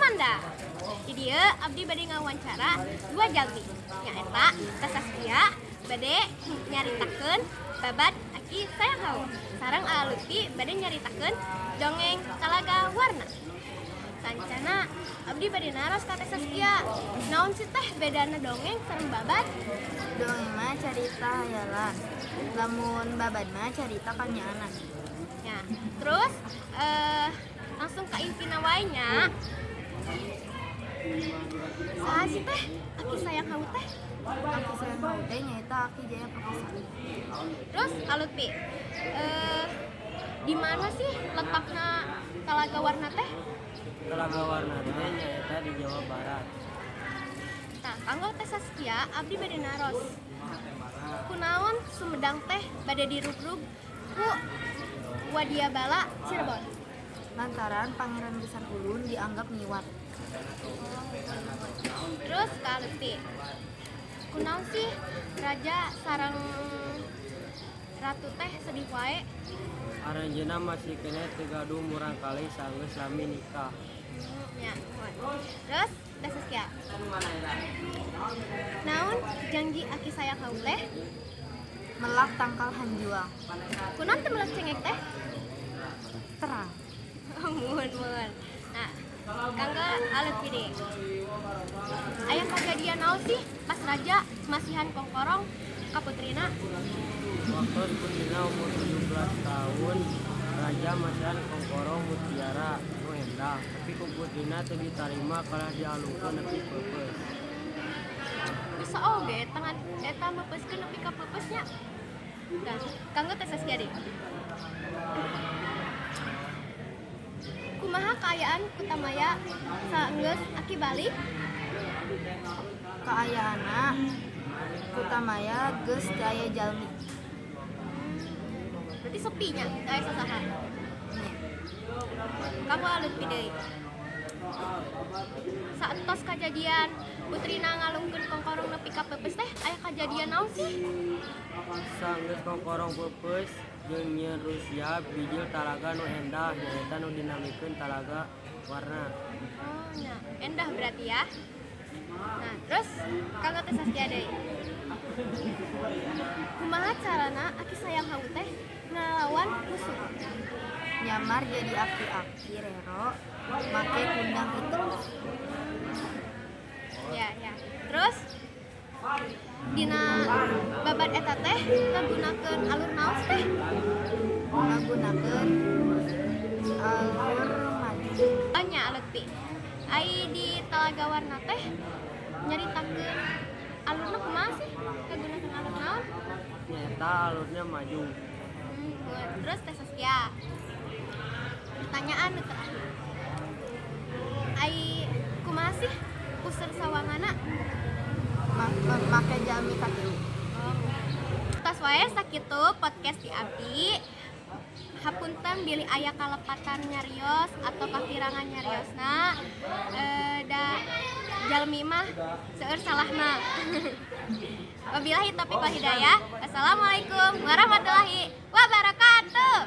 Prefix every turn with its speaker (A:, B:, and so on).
A: Manda. Di dieu abdi bade ngawawancara dua jalmi. Nyaeta Teh Saskia bade nyaritakeun babat Aki Sayang Hawu. Sareng Lutfi bade nyaritakeun dongeng Talaga Warna. Sancana abdi bade naros ka Teh Saskia. Naon sih teh bedana dongeng sareng babat?
B: Dongeng mah carita hayalan, lamun babad mah carita kanyaanan.
A: Ya, terus langsung ke intina wae nya. Saha sih teh Aki Sayang Hawu teh?
B: Aki Sayang Hawu teh nyaeta Aki Jaya Perkasa.
A: Terus Lutfi, di mana sih letakna Talaga Warna teh?
C: Talaga Warna teh nyaeta di Jawa Barat.
A: Nah, kanggo Teh Saskia abdi bade naros. Kunaon Sumedang teh bade dirugrug ku Wadia Bala Cirebon.
B: Lantaran Pangeran Besar Ulun dianggap nyiwat.
A: Terus ka Lutfi, kunaon sih raja sareng ratu teh sedih wae?
C: Aranjeunna masih kene teu gaduh murangkalih saenggeus lami nikah.
A: Ya. Terus Teh Saskia, naon janji Aki Sayang Hawu teh?
B: Melak tangkal hanjuang.
A: Kunaon teh meuleuh cengek teh?
B: Terang.
A: Mun. Nah, kanggo Lutfi deui. Aya kejadian naon sih pas raja masihan kongkorong ka putrina?
C: Waktu putrina umur 17 tahun, raja masihan kongkorong mutiara nu endah, tapi ku putrina teu ditarima kalah dialungkeun nepi peupeus.
A: Bisa oge tangan eta meupeskeun nepi ka peupesnya. Nah, kanggo Teh Saskia deui. Kumaha kaayaan Kutamaya saenggeus Aki balik?
B: Kaayaana Kutamaya geus teu aya jalmi.
A: Berarti sepinya, aya sasaha. Kamu Lutfi deui. Saentos kajadian putrina ngalungkeun kongkorong nepi ka peupes teh aya kajadian naon sih?
C: Saenggeus kongkorong peupeus jeung nyieun Rusia bijil talaga nu endah nyaeta nu dinamikeun Talaga Warna.
A: Oh, nah, endah berarti ya. Nah, terus kanggo Teh Saskia deui. Kumaha carana Aki Sayang Hawu teh ngalawan musuh?
B: Nyamar jadi aki-aki rero make kundang itu.
A: Ya. Terus dina babat eta teh ngagunakeun alur naos teh?
B: Ngagunakeun alur maju.
A: Tanya Lutfi. Ai di Talaga Warna teh nyaritakeun alurna kumaha sih? Ngagunakeun alur naon?
C: Nyaeta alurnya maju.
A: Good. Terus Teh Saskia. Pertanyaan nu terakhir. Ai kumaha sih puseur sawangana?
B: Make jalmi katilu.
A: Tas wae sakitu podcast di abdi. Hapunten bilih aya kalepatan nyarios atau kakirangan nyariosna. Da jalmi mah seueur salahna. Wabillahi taufiq wal hidayah. Assalamualaikum warahmatullahi wabarakatuh.